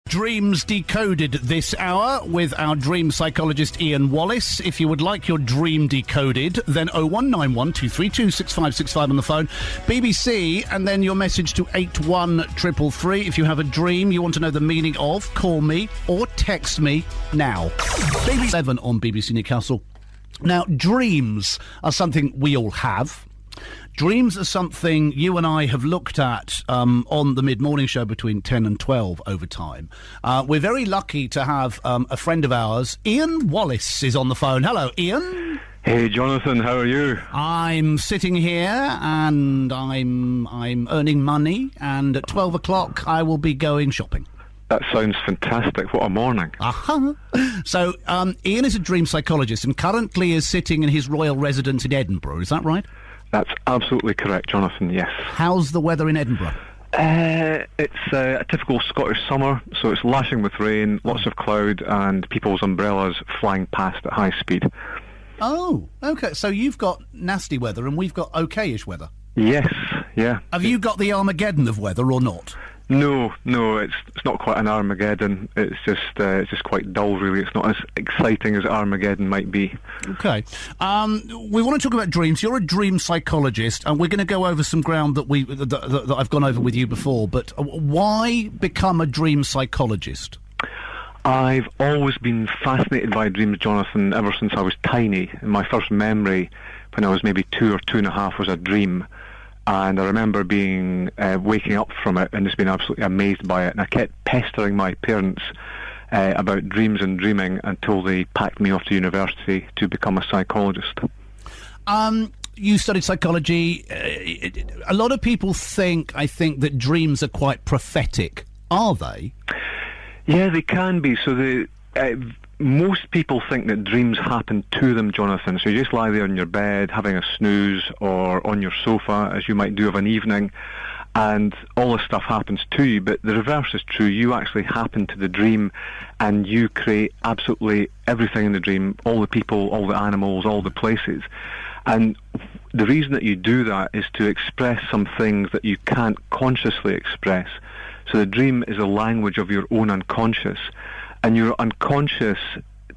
Dreams Decoded this hour with our dream psychologist Ian Wallace. If you would like your dream decoded, then 0191 232 6565 on the phone, BBC, and then your message to 81333. If you have a dream you want to know the meaning of, call me or text me now. BBC 7 on BBC Newcastle. Now, dreams are something we all have. Dreams are something you and I have looked at on the mid-morning show between 10 and 12 over time. We're very lucky to have a friend of ours. Ian Wallace is on the phone. Hello, Ian. Hey, Jonathan, how are you? I'm sitting here and I'm earning money, and at 12 o'clock I will be going shopping. That sounds fantastic. What a morning. Uh-huh. So, Ian is a dream psychologist and currently is sitting in his royal residence in Edinburgh. Is that right? That's absolutely correct, Jonathan, yes. How's the weather in Edinburgh? It's a typical Scottish summer, so it's lashing with rain, lots of cloud, and people's umbrellas flying past at high speed. Oh, OK. So you've got nasty weather and we've got OK-ish weather. Yes, yeah. Have you got the Armageddon of weather or not? No, it's not quite an Armageddon. It's just quite dull, really. It's not as exciting as Armageddon might be. Okay. We want to talk about dreams. You're a dream psychologist, and we're going to go over some ground that I've gone over with you before. But why become a dream psychologist? I've always been fascinated by dreams, Jonathan, ever since I was tiny. And my first memory, when I was maybe 2 or 2.5, was a dream. And I remember waking up from it and just being absolutely amazed by it. And I kept pestering my parents about dreams and dreaming until they packed me off to university to become a psychologist. You studied psychology. A lot of people think that dreams are quite prophetic. Are they? Yeah, they can be. So most people think that dreams happen to them, Jonathan. So you just lie there in your bed, having a snooze, or on your sofa, as you might do of an evening, and all this stuff happens to you. But the reverse is true. You actually happen to the dream, and you create absolutely everything in the dream, all the people, all the animals, all the places. And the reason that you do that is to express some things that you can't consciously express. So the dream is a language of your own unconscious. And your unconscious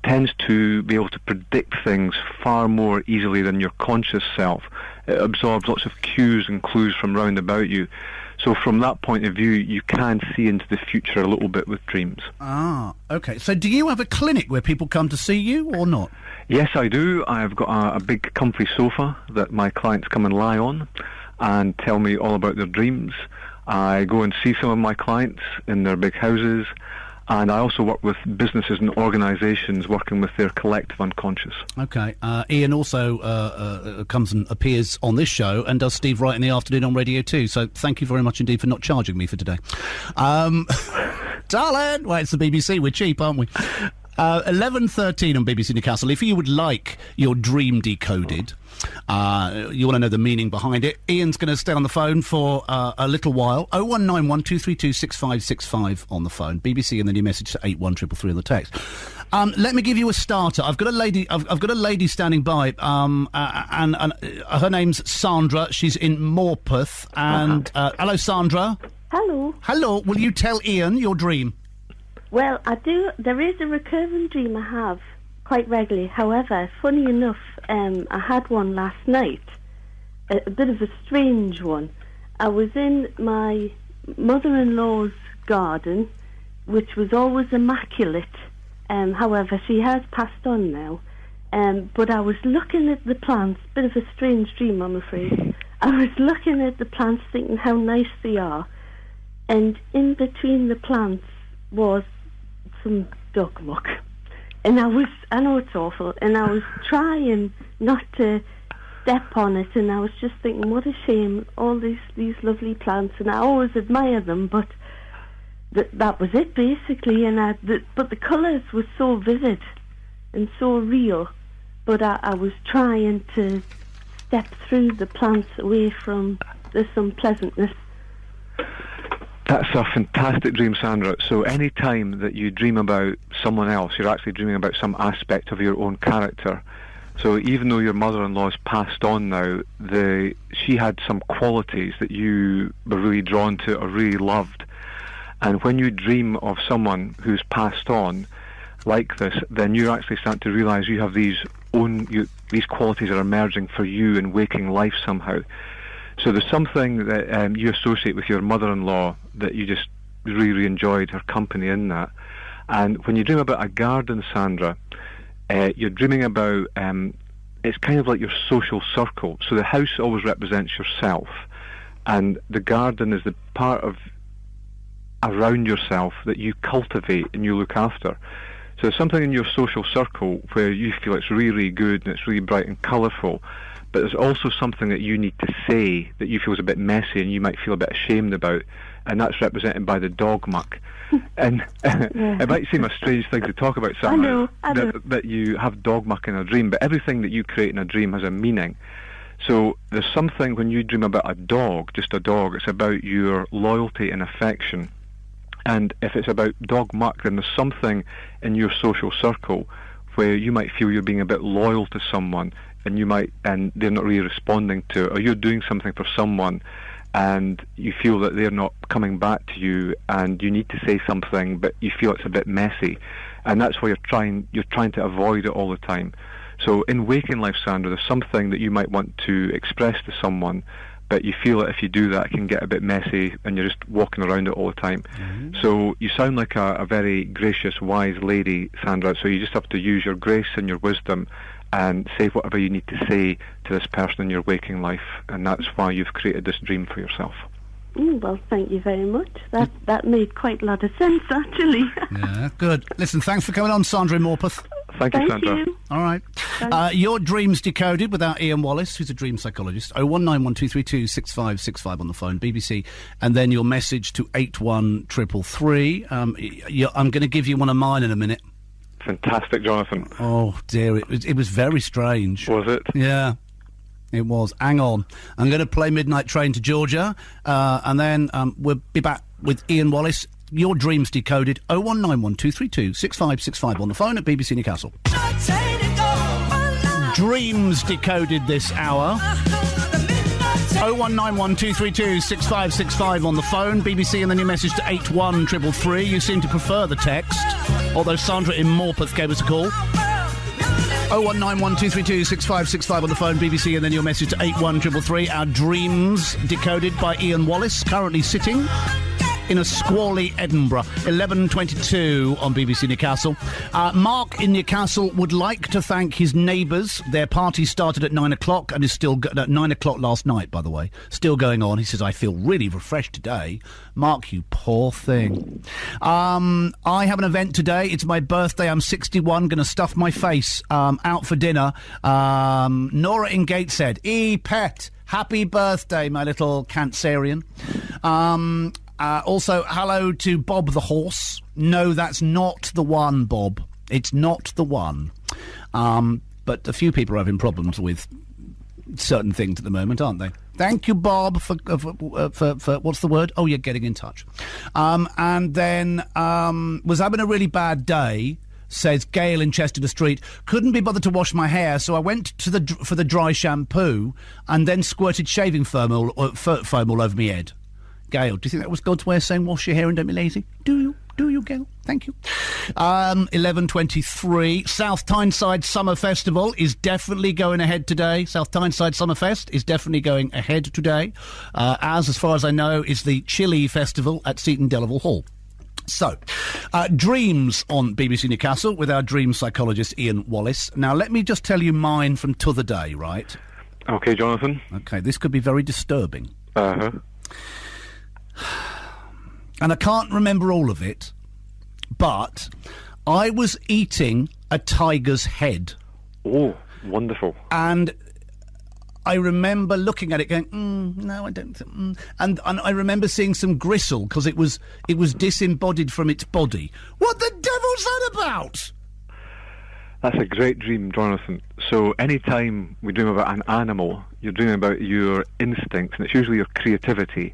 tends to be able to predict things far more easily than your conscious self. It absorbs lots of cues and clues from round about you. So from that point of view, you can see into the future a little bit with dreams. Ah, OK. So do you have a clinic where people come to see you or not? Yes, I do. I've got a big comfy sofa that my clients come and lie on and tell me all about their dreams. I go and see some of my clients in their big houses. And I also work with businesses and organisations working with their collective unconscious. OK. Ian also comes and appears on this show and does Steve Wright in the afternoon on Radio 2. So thank you very much indeed for not charging me for today. Darling! Well, it's the BBC. We're cheap, aren't we? 11:13 on BBC Newcastle. If you would like your dream decoded, you want to know the meaning behind it, Ian's going to stay on the phone for a little while. 0191 232 6565 on the phone. BBC and then your message to 81333 on the text. Let me give you a starter. I've got a lady. I've got a lady standing by, and her name's Sandra. She's in Morpeth. And hello, Sandra. Hello. Hello. Will you tell Ian your dream? Well, I do. There is a recurring dream I have quite regularly. However, funny enough, I had one last night, a bit of a strange one. I was in my mother-in-law's garden, which was always immaculate. However, she has passed on now. But I was looking at the plants, bit of a strange dream, I'm afraid. I was looking at the plants thinking how nice they are. And in between the plants was some dog muck. And I know it's awful, and I was trying not to step on it, and I was just thinking, what a shame, all these lovely plants, and I always admire them, but that was it, basically, but the colours were so vivid and so real, but I was trying to step through the plants away from this unpleasantness. That's a fantastic dream, Sandra. So any time that you dream about someone else, you're actually dreaming about some aspect of your own character. So even though your mother-in-law's passed on now, she had some qualities that you were really drawn to or really loved. And when you dream of someone who's passed on like this, then you actually start to realise you have these qualities are emerging for you in waking life somehow. So there's something that you associate with your mother-in-law that you just really enjoyed her company in that. And when you dream about a garden, Sandra, you're dreaming about, it's kind of like your social circle. So the house always represents yourself, and the garden is the part of around yourself that you cultivate and you look after. So there's something in your social circle where you feel it's really good and it's really bright and colourful, but there's also something that you need to say that you feel is a bit messy and you might feel a bit ashamed about, and that's represented by the dog muck. And it might seem a strange thing to talk about, Sam, that you have dog muck in a dream, but everything that you create in a dream has a meaning. So there's something when you dream about a dog, just a dog, it's about your loyalty and affection. And if it's about dog muck, then there's something in your social circle where you might feel you're being a bit loyal to someone, and they're not really responding to it, or you're doing something for someone and you feel that they're not coming back to you, and you need to say something but you feel it's a bit messy, and that's why you're trying to avoid it all the time. So in waking life, Sandra, there's something that you might want to express to someone, but you feel that if you do that, it can get a bit messy and you're just walking around it all the time. Mm-hmm. So you sound like a very gracious, wise lady, Sandra, so you just have to use your grace and your wisdom and say whatever you need to say to this person in your waking life, and that's why you've created this dream for yourself. Well, thank you very much. That made quite a lot of sense, actually. Yeah, good. Listen, thanks for coming on, Sandra in Morpeth. Thank you, Sandra. You. All right. Your Dreams Decoded with our Ian Wallace, who's a dream psychologist. 01912326565 on the phone, BBC, and then your message to 81333. I'm going to give you one of mine in a minute. Fantastic, Jonathan. Oh, dear. It was very strange. Was it? Yeah. It was. Hang on. I'm going to play Midnight Train to Georgia, and then we'll be back with Ian Wallace. Your Dreams Decoded. 01912326565 on the phone at BBC Newcastle. Dreams Decoded this hour. 01912326565 on the phone. BBC and then your message to 81333. You seem to prefer the text, although Sandra in Morpeth gave us a call. 01912326565 on the phone, BBC, and then your message to 81333. Our Dreams Decoded by Ian Wallace, currently sitting in a squally Edinburgh. 11:22 on BBC Newcastle. Mark in Newcastle would like to thank his neighbours. Their party started at 9 o'clock and is still at 9 o'clock last night, by the way. Still going on. He says, I feel really refreshed today. Mark, you poor thing. I have an event today. It's my birthday. I'm 61. Going to stuff my face. Out for dinner. Nora in Gateshead. Pet. Happy birthday, my little Cancerian. Also, hello to Bob the horse. No, that's not the one, Bob. It's not the one. But a few people are having problems with certain things at the moment, aren't they? Thank you, Bob, for what's the word? Oh, you're getting in touch. And then was having a really bad day, says Gail in Chester Street. Couldn't be bothered to wash my hair, so I went for the dry shampoo and then squirted shaving foam all over my head. Gail, do you think that was God's way of saying wash your hair and don't be lazy? Do you, Gail? Thank you. 11:23. South Tyneside Summer Festival is definitely going ahead today. South Tyneside Summer Fest is definitely going ahead today. As far as I know, is the Chili Festival at Seaton Delaval Hall. So, dreams on BBC Newcastle with our dream psychologist Ian Wallace. Now, let me just tell you mine from t'other day, right? Okay, Jonathan. Okay, this could be very disturbing. Uh-huh. And I can't remember all of it, but I was eating a tiger's head. Oh, wonderful. And I remember looking at it going, no, I don't. And I remember seeing some gristle because it was disembodied from its body. What the devil's that about? That's a great dream, Jonathan. So any time we dream about an animal, you're dreaming about your instincts, and it's usually your creativity.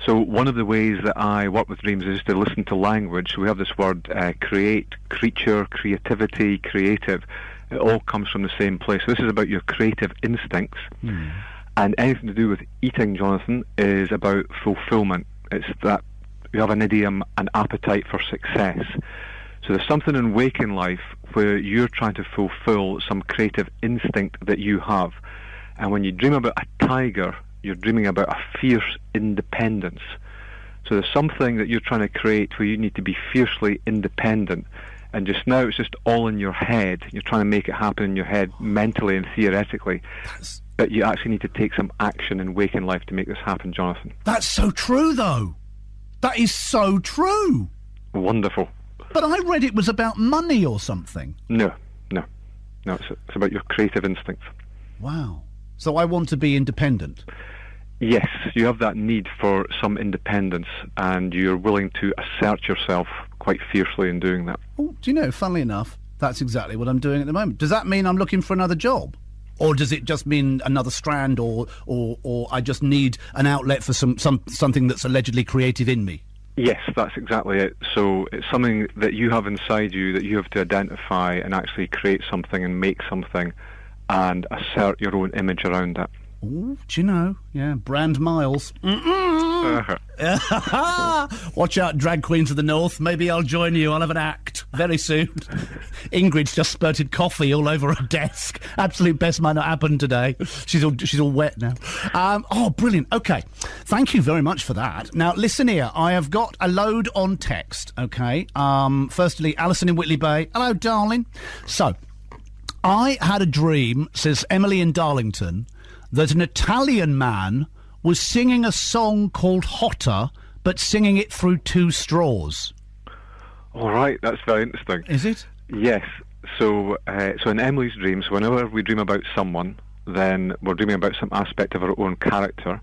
So one of the ways that I work with dreams is to listen to language. So we have this word create, creature, creativity, creative. It all comes from the same place. So this is about your creative instincts. And anything to do with eating, Jonathan, is about fulfillment. It's that we have an idiom, an appetite for success. So there's something in waking life where you're trying to fulfill some creative instinct that you have. And when you dream about a tiger, you're dreaming about a fierce independence. So there's something that you're trying to create where you need to be fiercely independent. And just now it's just all in your head. You're trying to make it happen in your head mentally and theoretically. But you actually need to take some action in waking life to make this happen, Jonathan. That's so true, though. That is so true. Wonderful. But I read it was about money or something. No, it's about your creative instincts. Wow. So I want to be independent. Yes, you have that need for some independence, and you're willing to assert yourself quite fiercely in doing that. Oh, do you know, funnily enough, that's exactly what I'm doing at the moment. Does that mean I'm looking for another job? Or does it just mean another strand, or I just need an outlet for something that's allegedly creative in me? Yes, that's exactly it. So it's something that you have inside you that you have to identify and actually create something and make something and assert your own image around it. Oh, do you know? Yeah, Brand Miles. Watch out, drag queens of the north. Maybe I'll join you. I'll have an act very soon. Ingrid's just spurted coffee all over her desk. Absolute best might not happen today. She's all wet now. Oh, brilliant. Okay, thank you very much for that. Now, listen here. I have got a load on text. Okay. Firstly, Alison in Whitley Bay. Hello, darling. So, I had a dream, says Emily in Darlington, that an Italian man was singing a song called Hotter, but singing it through 2 straws. All right, that's very interesting. Is it? Yes. So in Emily's dreams, whenever we dream about someone, then we're dreaming about some aspect of our own character.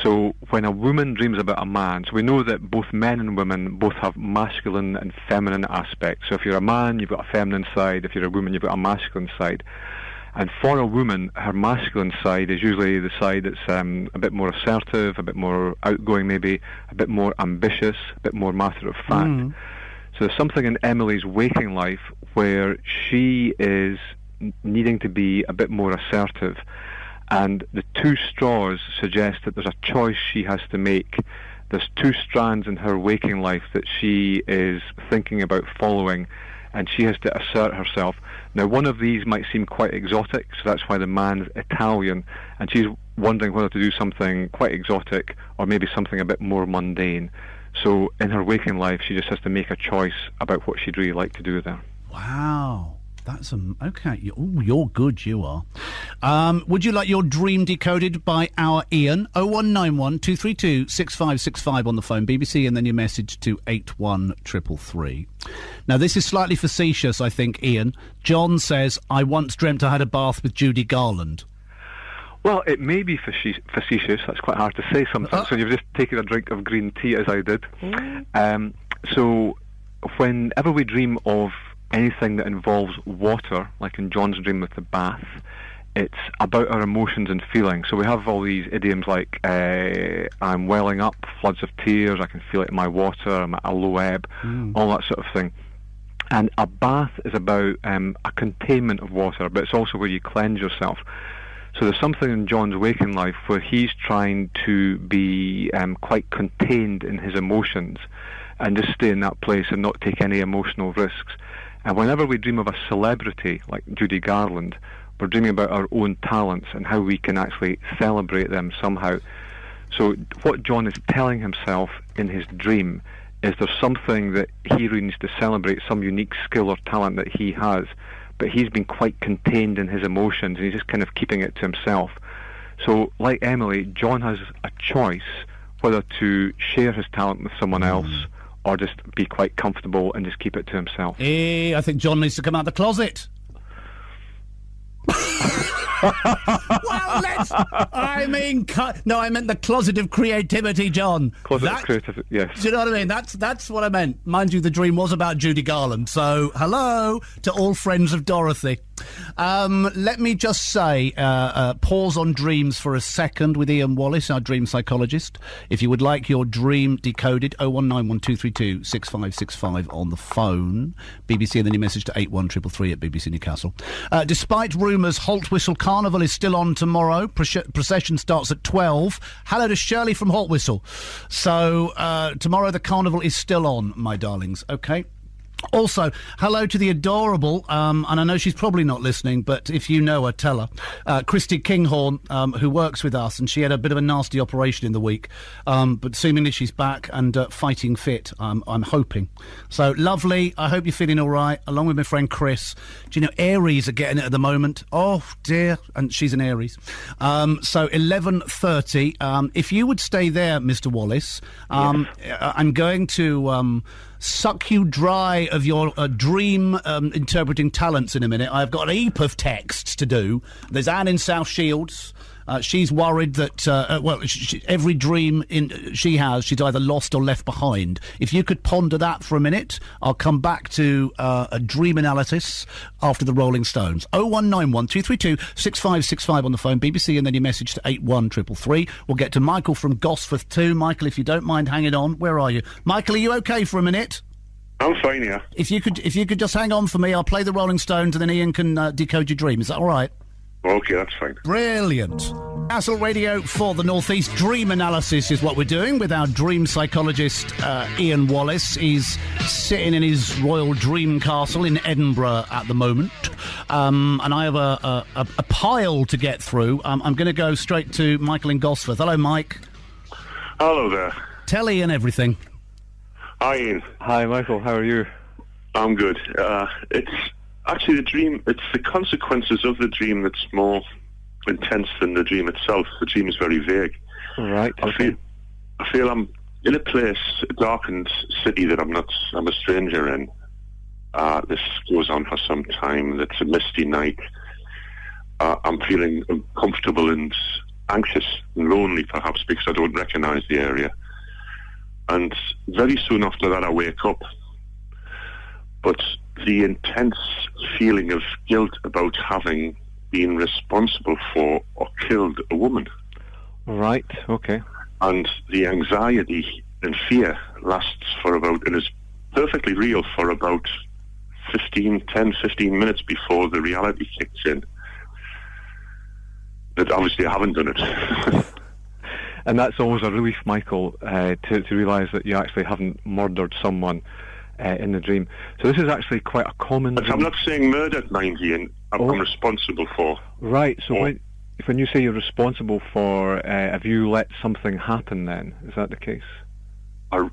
So when a woman dreams about a man, so we know that both men and women both have masculine and feminine aspects. So if you're a man, you've got a feminine side. If you're a woman, you've got a masculine side. And for a woman, her masculine side is usually the side that's a bit more assertive, a bit more outgoing maybe, a bit more ambitious, a bit more matter of fact. Mm. So there's something in Emily's waking life where she is needing to be a bit more assertive. And the 2 straws suggest that there's a choice she has to make. There's 2 strands in her waking life that she is thinking about following, and she has to assert herself. Now, one of these might seem quite exotic, so that's why the man's Italian, and she's wondering whether to do something quite exotic or maybe something a bit more mundane. So in her waking life, she just has to make a choice about what she'd really like to do there. Wow. That's okay. You're good, you are. Would you like your dream decoded by our Ian? 0191 232 6565 on the phone, BBC, and then your message to 81333. Now, this is slightly facetious, I think, Ian. John says, I once dreamt I had a bath with Judy Garland. Well, it may be facetious. That's quite hard to say sometimes when you've just taken a drink of green tea, as I did. So whenever we dream of anything that involves water, like in John's dream with the bath, it's about our emotions and feelings. So we have all these idioms like I'm welling up, floods of tears, I can feel it in my water, I'm at a low ebb, all that sort of thing. And a bath is about a containment of water, but it's also where you cleanse yourself. So there's something in John's waking life where he's trying to be quite contained in his emotions and just stay in that place and not take any emotional risks. And whenever we dream of a celebrity like Judy Garland, we're dreaming about our own talents and how we can actually celebrate them somehow. So what John is telling himself in his dream is there's something that he really needs to celebrate, some unique skill or talent that he has, but he's been quite contained in his emotions and he's just kind of keeping it to himself. So like Emily, John has a choice whether to share his talent with someone else or just be quite comfortable and just keep it to himself. I think John needs to come out of the closet. Well, I meant the closet of creativity, John. Closet of creativity, yes. Do you know what I mean? That's what I meant. Mind you, the dream was about Judy Garland. So, hello to all friends of Dorothy. Let me just say, pause on dreams for a second with Ian Wallace, our dream psychologist. If you would like your dream decoded, 01912326565 on the phone. BBC and then your message to 81333 at BBC Newcastle. Despite rumours, Holt Whistle Carnival is still on tomorrow. Procession starts at 12. Hello to Shirley from Holt Whistle. So, tomorrow the carnival is still on, my darlings. OK? Also, hello to the adorable, and I know she's probably not listening, but if you know her, tell her, Christy Kinghorn, who works with us, and she had a bit of a nasty operation in the week, but seemingly she's back and fighting fit, I'm hoping. So, lovely, I hope you're feeling all right, along with my friend Chris. Do you know, Aries are getting it at the moment? Oh, dear, and she's an Aries. So, 11:30, if you would stay there, Mr. Wallace, yes. I'm going to... suck you dry of your dream interpreting talents in a minute. I've got a heap of texts to do. There's Anne in South Shields. She's worried that, every dream she has, she's either lost or left behind. If you could ponder that for a minute, I'll come back to a dream analysis after the Rolling Stones. 0191 232 6565 on the phone, BBC, and then your message to 81333. We'll get to Michael from Gosforth too. Michael, if you don't mind hanging on, where are you? Michael, are you okay for a minute? I'm fine, yeah. If you could just hang on for me, I'll play the Rolling Stones and then Ian can decode your dream. Is that all right? OK, that's fine. Brilliant. Castle Radio for the North East. Dream analysis is what we're doing with our dream psychologist, Ian Wallace. He's sitting in his royal dream castle in Edinburgh at the moment. And I have a pile to get through. I'm going to go straight to Michael in Gosforth. Hello, Mike. Hello there. Tell Ian everything. Hi, Ian. Hi, Michael. How are you? I'm good. It's actually the dream. It's the consequences of the dream that's more intense than the dream itself. The dream is very vague. Right. I feel I'm in a place, a darkened city that I'm a stranger in. This goes on for some time. It's a misty night. I'm feeling uncomfortable and anxious and lonely, perhaps, because I don't recognise the area. And very soon after that, I wake up. But the intense feeling of guilt about having been responsible for or killed a woman. Right, okay. And the anxiety and fear lasts for about, and is perfectly real for about 10, 15 minutes before the reality kicks in. That obviously I haven't done it. And that's always a relief, Michael, to realise that you actually haven't murdered someone in the dream. So this is actually quite a common... But I'm not saying murdered, mind you, and I'm responsible for. Right, so when you say you're responsible for, have you let something happen then? Is that the case? I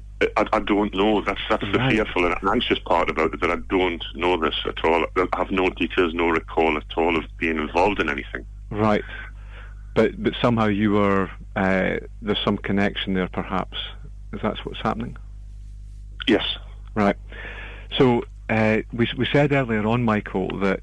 don't know. That's the fearful and anxious part about it, that I don't know this at all. I have no details, no recall at all of being involved in anything. Right. But somehow you were... there's some connection there, perhaps. Is that what's happening? Yes. Right. So we said earlier on, Michael, that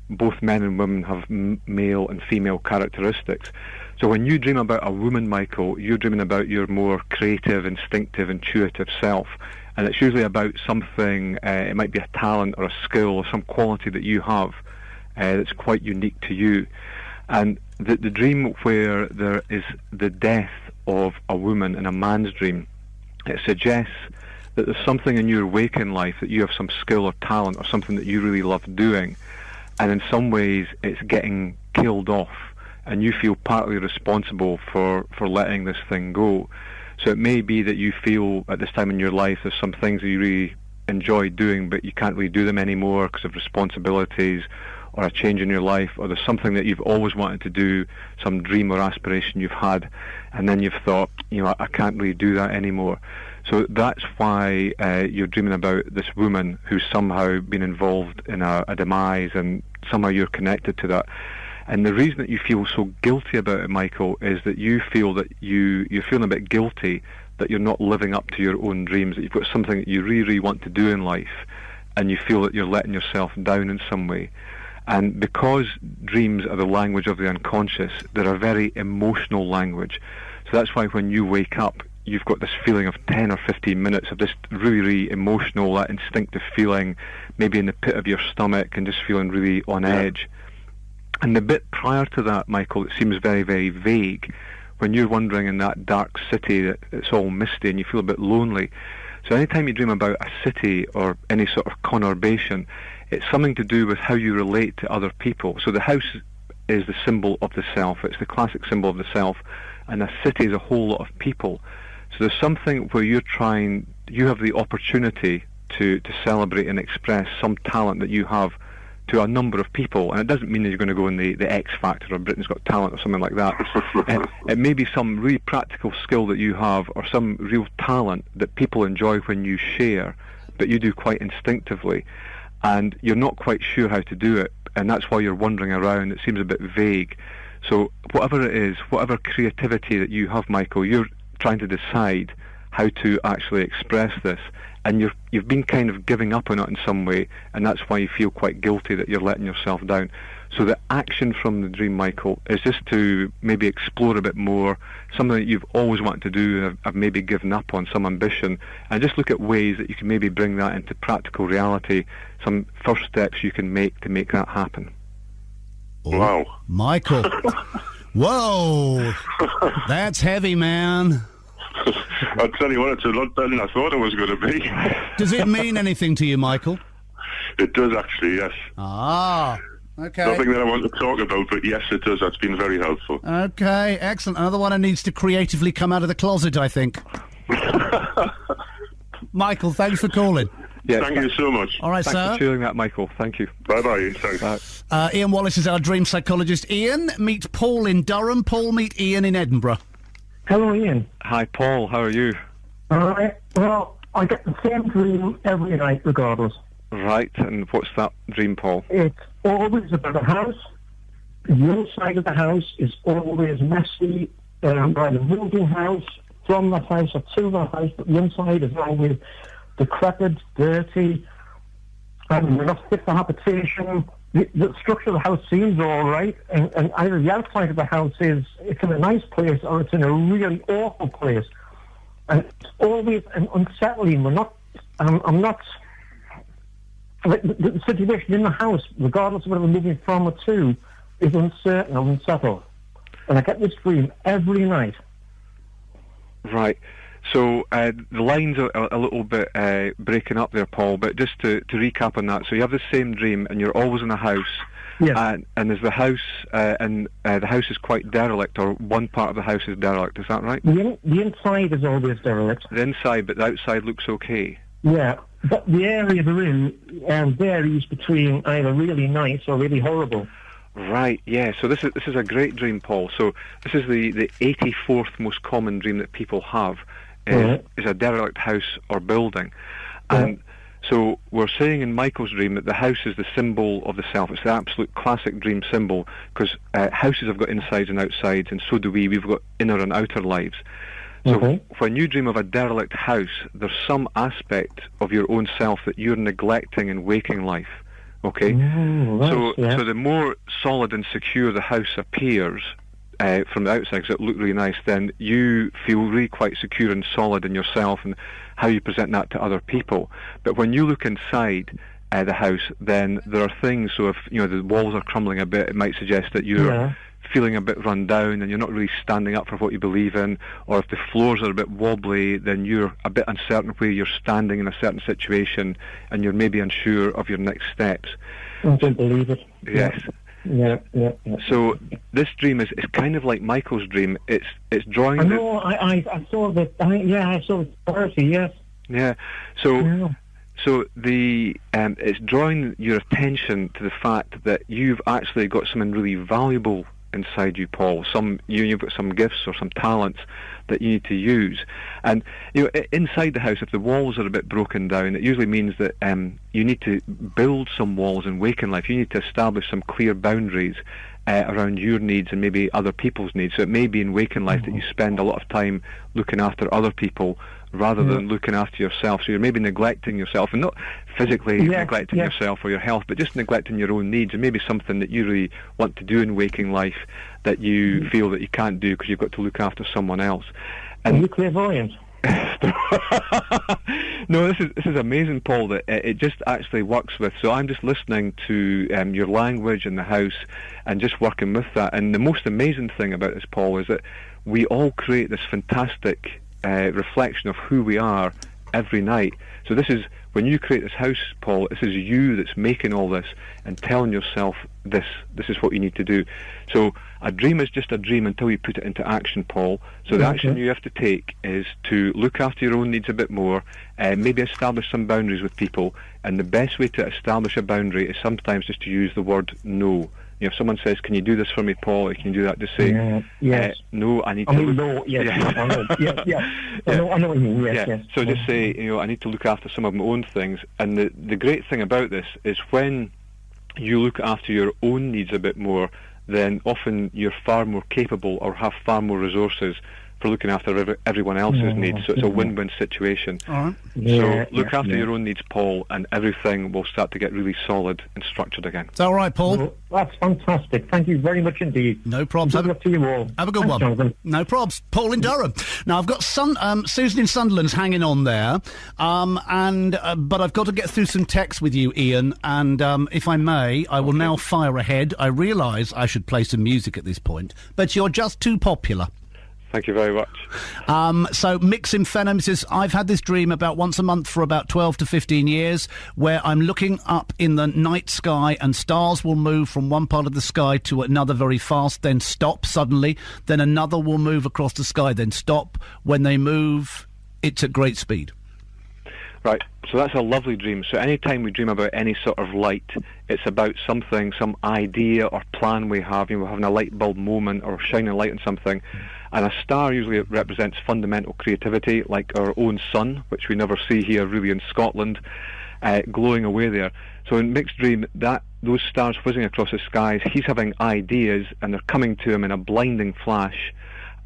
both men and women have male and female characteristics. So when you dream about a woman, Michael, you're dreaming about your more creative, instinctive, intuitive self. And it's usually about something, it might be a talent or a skill or some quality that you have that's quite unique to you. And the dream where there is the death of a woman in a man's dream, it suggests that there's something in your waking life, that you have some skill or talent or something that you really love doing, and in some ways it's getting killed off, and you feel partly responsible for letting this thing go. So it may be that you feel at this time in your life there's some things that you really enjoy doing, but you can't really do them anymore because of responsibilities or a change in your life, or there's something that you've always wanted to do, some dream or aspiration you've had, and then you've thought, I can't really do that anymore. So that's why you're dreaming about this woman who's somehow been involved in a demise, and somehow you're connected to that. And the reason that you feel so guilty about it, Michael, is that you feel that you're feeling a bit guilty that you're not living up to your own dreams, that you've got something that you really, really want to do in life, and you feel that you're letting yourself down in some way. And because dreams are the language of the unconscious, they're a very emotional language. So that's why when you wake up, you've got this feeling of 10 or 15 minutes of this really, really emotional, that instinctive feeling, maybe in the pit of your stomach, and just feeling really on edge. And the bit prior to that, Michael, it seems very, very vague. When you're wandering in that dark city, that it's all misty and you feel a bit lonely. So anytime you dream about a city or any sort of conurbation, it's something to do with how you relate to other people. So the house is the symbol of the self. It's the classic symbol of the self. And a city is a whole lot of people. So there's something where you have the opportunity to celebrate and express some talent that you have to a number of people. And it doesn't mean that you're going to go in the X Factor or Britain's Got Talent or something like that. It may be some really practical skill that you have, or some real talent that people enjoy when you share, but you do quite instinctively. And you're not quite sure how to do it. And that's why you're wandering around. It seems a bit vague. So whatever it is, whatever creativity that you have, Michael, you're trying to decide how to actually express this, and you've been kind of giving up on it in some way, and that's why you feel quite guilty that you're letting yourself down. So the action from the dream, Michael, is just to maybe explore a bit more, something that you've always wanted to do and have maybe given up on, some ambition, and just look at ways that you can maybe bring that into practical reality, some first steps you can make to make that happen. Wow. Michael. Whoa. That's heavy, man. I'll tell you what, it's a lot better than I thought it was going to be. Does it mean anything to you, Michael? It does, actually, yes. Ah, okay. Nothing that I want to talk about, but yes, it does. That's been very helpful. Okay, excellent. Another one who needs to creatively come out of the closet, I think. Michael, thanks for calling. Yes, Thank you so much. All right, thanks sir. for sharing that, Michael. Thank you. Bye-bye. Thanks. Ian Wallace is our dream psychologist. Ian, meet Paul in Durham. Paul, meet Ian in Edinburgh. Hello, Ian. Hi, Paul. How are you? All right. Well, I get the same dream every night, regardless. Right, and what's that dream, Paul? It's always about a house. The inside of the house is always messy. By the moving house, from the house or to the house, but the inside is always decrepit, dirty, and we're not fit for habitation. The structure of the house seems all right, and either the outside of the house it's in a nice place or it's in a really awful place. And it's always unsettling. I'm not... The situation in the house, regardless of whether we're moving from or to, is uncertain or unsettled. And I get this dream every night. Right. So the lines are a little bit breaking up there, Paul, but just to recap on that. So you have the same dream and you're always in a house. Yes. And is the house, the house is quite derelict, or one part of the house is derelict, is that right? The inside is always derelict. The inside, but the outside looks okay. Yeah, but the area they're in varies between either really nice or really horrible. Right, yeah. So this is a great dream, Paul. So this is the 84th most common dream that people have, is a derelict house or building. And so we're saying in Michael's dream that the house is the symbol of the self. It's the absolute classic dream symbol, because houses have got insides and outsides, and so do we. We've got inner and outer lives. So when you dream of a derelict house, there's some aspect of your own self that you're neglecting in waking life. Okay? So the more solid and secure the house appears from the outside, because it looks really nice, then you feel really quite secure and solid in yourself and how you present that to other people. But when you look inside the house, then there are things. So if the walls are crumbling a bit, it might suggest that you're feeling a bit run down and you're not really standing up for what you believe in. Or if the floors are a bit wobbly, then you're a bit uncertain where you're standing in a certain situation, and you're maybe unsure of your next steps. I don't believe it. Yes. Yeah. So this dream is kind of like Michael's dream. It's drawing. I know. I saw that. I saw the party. Yes. Yeah. So it's drawing your attention to the fact that you've actually got something really valuable inside you, Paul. You've got some gifts or some talents that you need to use. And inside the house, if the walls are a bit broken down, it usually means that you need to build some walls in waking life. You need to establish some clear boundaries around your needs and maybe other people's needs. So it may be in waking life that you spend a lot of time looking after other people rather than looking after yourself. So you're maybe neglecting yourself, and not physically neglecting yourself or your health, but just neglecting your own needs, and maybe something that you really want to do in waking life that you feel that you can't do because you've got to look after someone else. Are you clairvoyant? No, this is amazing, Paul, that it just actually works with. So I'm just listening to your language in the house and just working with that. And the most amazing thing about this, Paul, is that we all create this fantastic reflection of who we are every night. So this is, when you create this house, Paul, this is you that's making all this and telling yourself this is what you need to do. So a dream is just a dream until you put it into action, Paul. So the action you have to take is to look after your own needs a bit more, maybe establish some boundaries with people. And the best way to establish a boundary is sometimes just to use the word no. You know, if someone says, "Can you do this for me, Paul?" Or, "Can you do that?" Just say, yes. "No, I need to." No, yes, I know. I know what you mean. Yes. So just say, I need to look after some of my own things. And the great thing about this is when you look after your own needs a bit more, then often you're far more capable or have far more resources for looking after everyone else's needs. So it's a win-win situation. All right. So look after your own needs, Paul, and everything will start to get really solid and structured again. Is that all right, Paul? Well, that's fantastic. Thank you very much indeed. No probs. Good luck to you all. Have a good one. Jonathan. No probs. Paul in Durham. Now, I've got Susan in Sunderland's hanging on there, but I've got to get through some texts with you, Ian, and if I may, I will now fire ahead. I realise I should play some music at this point, but you're just too popular. Thank you very much. So Mix in Fenham says, I've had this dream about once a month for about 12 to 15 years where I'm looking up in the night sky and stars will move from one part of the sky to another very fast, then stop suddenly, then another will move across the sky, then stop. When they move, it's at great speed. Right, so that's a lovely dream. So any time we dream about any sort of light, it's about something, some idea or plan we have. We're having a light bulb moment or shining a light on something. And a star usually represents fundamental creativity, like our own sun, which we never see here really in Scotland, glowing away there. So in Mick's dream, those stars whizzing across the skies, he's having ideas and they're coming to him in a blinding flash.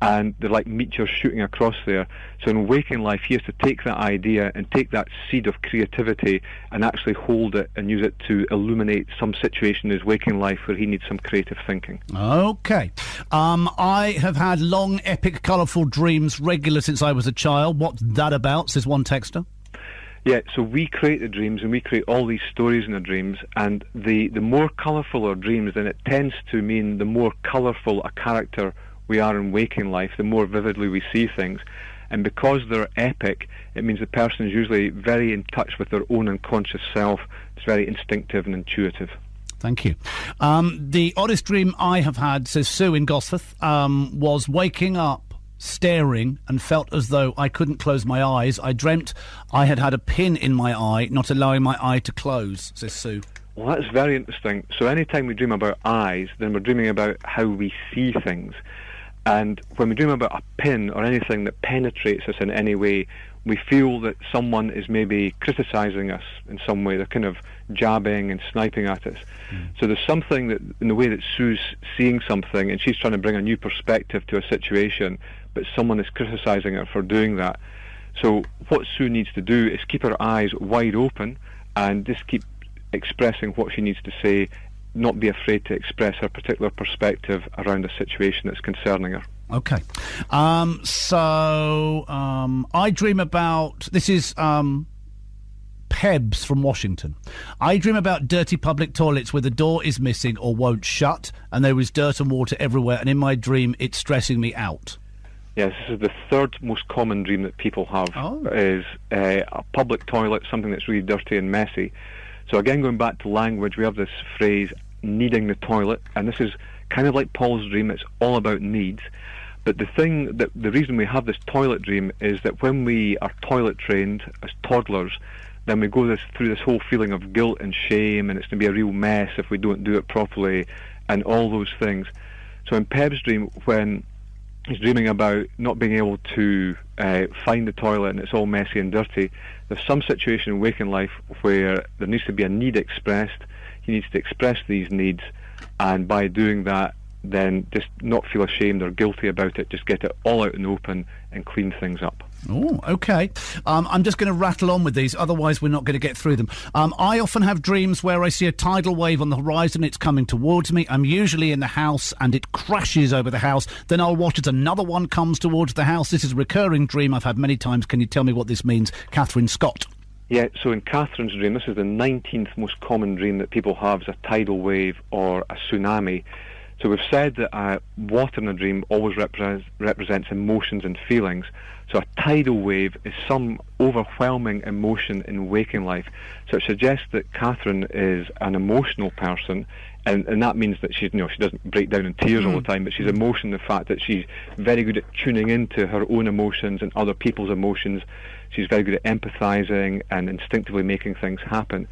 And they're like meteors shooting across there. So in waking life, he has to take that idea and take that seed of creativity and actually hold it and use it to illuminate some situation in his waking life where he needs some creative thinking. OK. I have had long, epic, colourful dreams regular since I was a child. What's that about, says one texter? Yeah, so we create the dreams and we create all these stories in the dreams, and the more colourful our dreams, then it tends to mean the more colourful a character we are in waking life, the more vividly we see things. And because they're epic, it means the person is usually very in touch with their own unconscious self. It's very instinctive and intuitive. Thank you. The oddest dream I have had, says Sue in Gosforth, was waking up, staring, and felt as though I couldn't close my eyes. I dreamt I had a pin in my eye, not allowing my eye to close, says Sue. Well, that's very interesting. So anytime we dream about eyes, then we're dreaming about how we see things. And when we dream about a pin or anything that penetrates us in any way, we feel that someone is maybe criticising us in some way. They're kind of jabbing and sniping at us. So there's something that, in the way that Sue's seeing something and she's trying to bring a new perspective to a situation, but someone is criticising her for doing that. So what Sue needs to do is keep her eyes wide open and just keep expressing what she needs to say, not be afraid to express her particular perspective around a situation that's concerning her. Okay. I dream about... This is Pebs from Washington. I dream about dirty public toilets where the door is missing or won't shut, and there is dirt and water everywhere, and in my dream it's stressing me out. Yes, this is the third most common dream that people have, is a public toilet, something that's really dirty and messy. So again, going back to language, we have this phrase, needing the toilet, and this is kind of like Paul's dream. It's all about needs. But the reason we have this toilet dream is that when we are toilet trained as toddlers, then we go through this whole feeling of guilt and shame, and it's going to be a real mess if we don't do it properly, and all those things. So in Peb's dream, when he's dreaming about not being able to find the toilet and it's all messy and dirty, there's some situation in waking life where there needs to be a need expressed. He needs to express these needs, and by doing that, then just not feel ashamed or guilty about it. Just get it all out in the open and clean things up. Oh, okay. I'm just going to rattle on with these, otherwise we're not going to get through them. I often have dreams where I see a tidal wave on the horizon, it's coming towards me. I'm usually in the house and it crashes over the house. Then I'll watch as another one comes towards the house. This is a recurring dream I've had many times. Can you tell me what this means? Catherine Scott. Yeah, so in Catherine's dream, this is the 19th most common dream that people have, is a tidal wave or a tsunami. So we've said that water in a dream always represents emotions and feelings. So a tidal wave is some overwhelming emotion in waking life. So it suggests that Catherine is an emotional person, and that means that she doesn't break down in tears all the time, but she's emotional in the fact that she's very good at tuning into her own emotions and other people's emotions. She's very good at empathising and instinctively making things happen.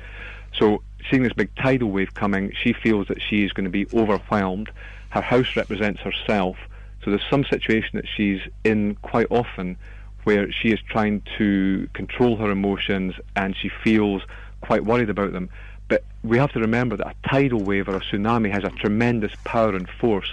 So seeing this big tidal wave coming, she feels that she is going to be overwhelmed. Her house represents herself. So there's some situation that she's in quite often where she is trying to control her emotions and she feels quite worried about them. But we have to remember that a tidal wave or a tsunami has a tremendous power and force.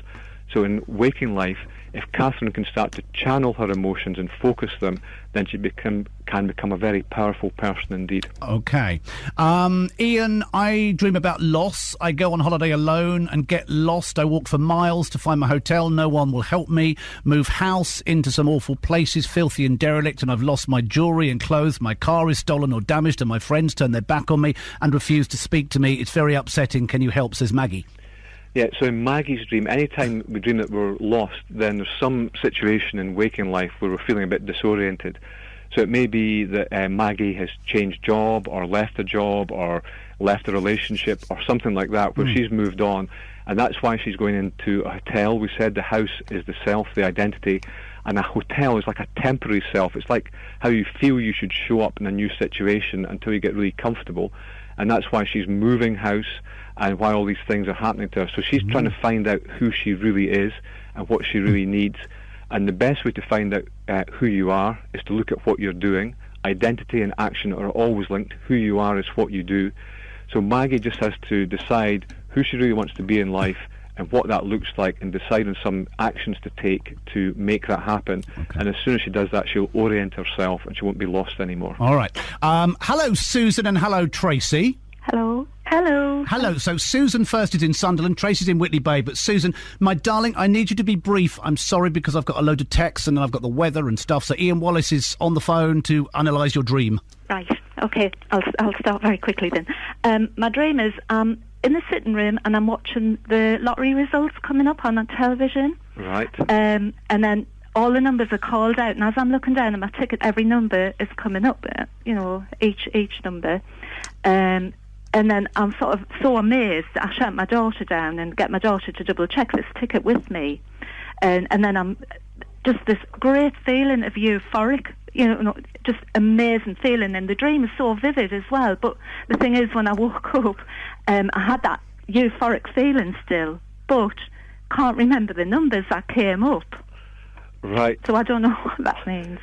So in waking life, if Catherine can start to channel her emotions and focus them, then she can become a very powerful person indeed. Okay. Ian, I dream about loss. I go on holiday alone and get lost. I walk for miles to find my hotel. No one will help me. Move house into some awful places, filthy and derelict, and I've lost my jewellery and clothes. My car is stolen or damaged, and my friends turn their back on me and refuse to speak to me. It's very upsetting. Can you help, says Maggie. Yeah, so in Maggie's dream, anytime we dream that we're lost, then there's some situation in waking life where we're feeling a bit disoriented. So it may be that Maggie has changed job or left a job or left a relationship or something like that where she's moved on, and that's why she's going into a hotel. We said the house is the self, the identity, and a hotel is like a temporary self. It's like how you feel you should show up in a new situation until you get really comfortable, and that's why she's moving house and why all these things are happening to her. So she's trying to find out who she really is and what she really needs. And the best way to find out who you are is to look at what you're doing. Identity and action are always linked. Who you are is what you do. So Maggie just has to decide who she really wants to be in life and what that looks like, and decide on some actions to take to make that happen. Okay. And as soon as she does that, she'll orient herself and she won't be lost anymore. All right. Hello, Susan, and hello, Tracy. Hello. Hello. Hello. So Susan first is in Sunderland, Tracy's in Whitley Bay. But Susan, my darling, I need you to be brief. I'm sorry because I've got a load of texts and then I've got the weather and stuff. So Ian Wallace is on the phone to analyse your dream. Right. OK. I'll start very quickly then. My dream is in the sitting room and I'm watching the lottery results coming up on television. Right. And then all the numbers are called out, and as I'm looking down at my ticket, every number is coming up. Each number. And then I'm sort of so amazed that I shut my daughter down and get my daughter to double check this ticket with me. And then I'm just this great feeling of euphoric, just amazing feeling. And the dream is so vivid as well. But the thing is, when I woke up, I had that euphoric feeling still, but can't remember the numbers that came up. Right. So I don't know what that means.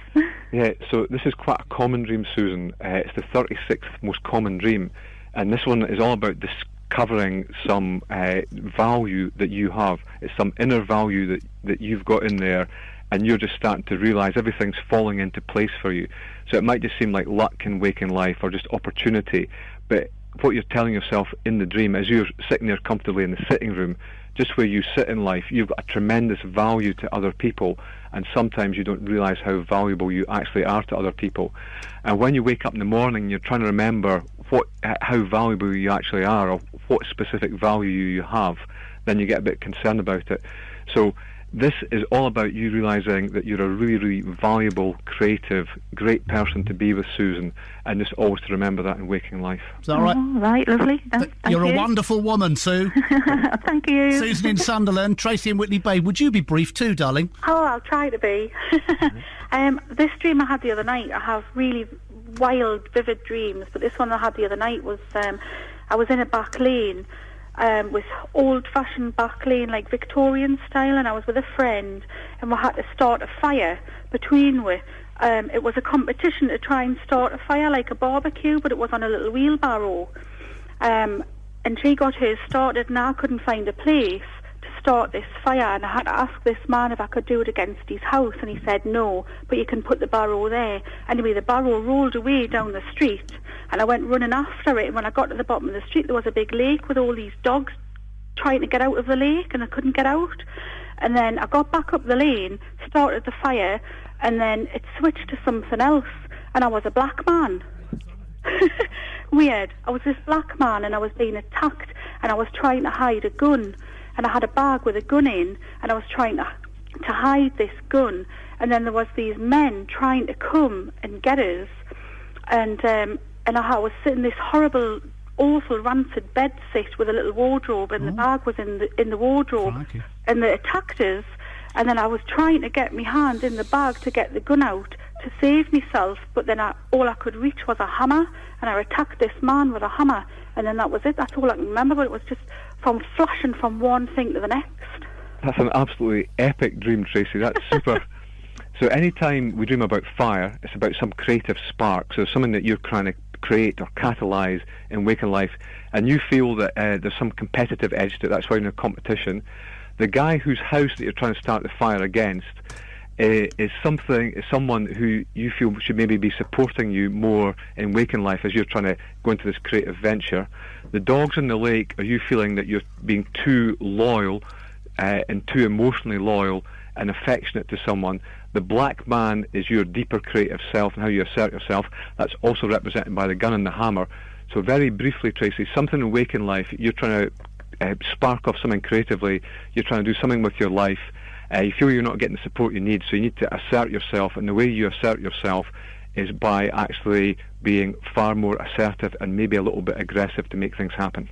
Yeah, so this is quite a common dream, Susan. It's the 36th most common dream. And this one is all about discovering some value that you have. It's some inner value that you've got in there, and you're just starting to realise everything's falling into place for you. So it might just seem like luck in waking life or just opportunity, but what you're telling yourself in the dream, as you're sitting there comfortably in the sitting room, just where you sit in life, you've got a tremendous value to other people, and sometimes you don't realise how valuable you actually are to other people. And when you wake up in the morning, you're trying to remember how valuable you actually are, or what specific value you have, then you get a bit concerned about it. So this is all about you realising that you're a really, really valuable, creative, great person to be with, Susan, and just always to remember that in waking life. Is that right? Oh, right, lovely. You're a wonderful woman, Sue. Thank you. Susan in Sunderland, Tracy in Whitley Bay. Would you be brief too, darling? Oh, I'll try to be. This dream I had the other night, I have really wild, vivid dreams, but this one I had the other night was I was in a back lane, with old-fashioned back lane, like Victorian style, and I was with a friend, and we had to start a fire between we. It was a competition to try and start a fire like a barbecue, but it was on a little wheelbarrow. And she got hers started, and I couldn't find a place to start this fire, and I had to ask this man if I could do it against his house, and he said no, but you can put the barrow there. Anyway, the barrow rolled away down the street, and I went running after it, and when I got to the bottom of the street, there was a big lake with all these dogs trying to get out of the lake, and I couldn't get out. And then I got back up the lane, started the fire, and then it switched to something else, and I was a black man. Weird. I was this black man, and I was being attacked, and I was trying to hide a gun, and I had a bag with a gun in, and I was trying to hide this gun, and then there was these men trying to come and get us, and I was sitting in this horrible, awful, rancid bed sit with a little wardrobe, and the bag was in the wardrobe, and they attacked us, and then I was trying to get my hand in the bag to get the gun out to save myself, but then all I could reach was a hammer, and I attacked this man with a hammer, and then that was it. That's all I can remember, but it was just from flashing from one thing to the next. That's an absolutely epic dream, Tracy. That's super. So anytime we dream about fire, it's about some creative spark, so something that you're trying to create or catalyse in waking life, and you feel that there's some competitive edge to it. That's why you're in a competition. The guy whose house that you're trying to start the fire against is someone who you feel should maybe be supporting you more in waking life as you're trying to go into this creative venture. The dogs in the lake are you feeling that you're being too loyal and too emotionally loyal and affectionate to someone. The black man is your deeper creative self and how you assert yourself. That's also represented by the gun and the hammer. So very briefly, Tracy, something in waking life, you're trying to spark off something creatively, you're trying to do something with your life, you feel you're not getting the support you need, so you need to assert yourself, and the way you assert yourself is by actually being far more assertive and maybe a little bit aggressive to make things happen.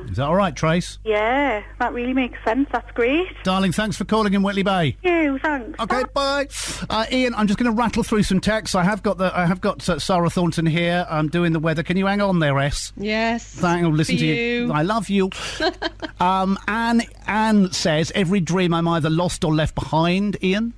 Is that all right, Trace? Yeah, that really makes sense. That's great. Darling, thanks for calling in Whitley Bay. Yeah, thanks. Okay, bye. Ian, I'm just going to rattle through some texts. I have got Sarah Thornton here. I'm doing the weather. Can you hang on there, S? Yes. Listen to you. I love you. Anne says, every dream I'm either lost or left behind, Ian?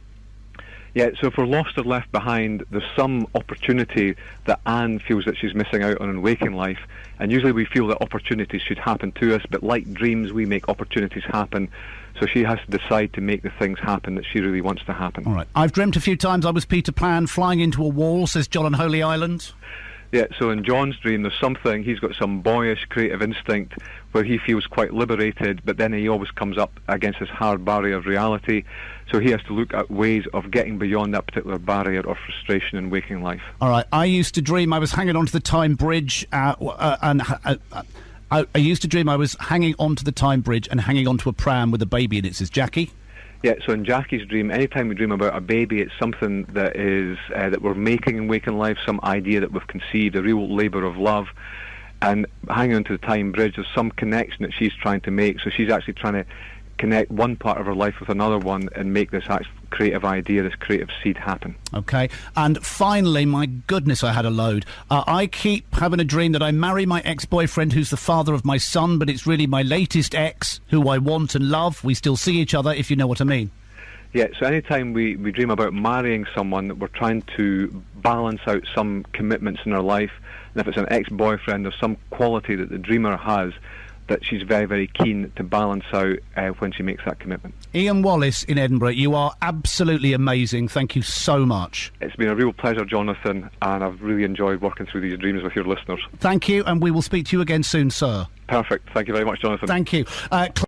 Yeah, so if we're lost or left behind, there's some opportunity that Anne feels that she's missing out on in waking life, and usually we feel that opportunities should happen to us, but like dreams, we make opportunities happen, so she has to decide to make the things happen that she really wants to happen. All right. I've dreamt a few times I was Peter Pan flying into a wall, says John on Holy Island. Yeah, so in John's dream, there's something, he's got some boyish creative instinct where he feels quite liberated, but then he always comes up against this hard barrier of reality, so he has to look at ways of getting beyond that particular barrier or frustration in waking life. All right, I used to dream I was hanging onto the Tyne Bridge, I used to dream I was hanging onto the Tyne Bridge and hanging onto a pram with a baby in it, says Jackie. Yeah, so in Jackie's dream, anytime we dream about a baby, it's something that is that we're making in waking life, some idea that we've conceived, a real labour of love. And hanging onto the Tyne Bridge, there's some connection that she's trying to make. So she's actually trying to connect one part of her life with another one and make this creative idea, this creative seed happen. Okay. And finally, my goodness, I had a load. I keep having a dream that I marry my ex-boyfriend who's the father of my son, but it's really my latest ex who I want and love. We still see each other, if you know what I mean. Yeah, so anytime we dream about marrying someone, we're trying to balance out some commitments in our life. And if it's an ex-boyfriend, there's some quality that the dreamer has that she's very, very keen to balance out when she makes that commitment. Ian Wallace in Edinburgh, you are absolutely amazing. Thank you so much. It's been a real pleasure, Jonathan, and I've really enjoyed working through these dreams with your listeners. Thank you, and we will speak to you again soon, sir. Perfect. Thank you very much, Jonathan. Thank you.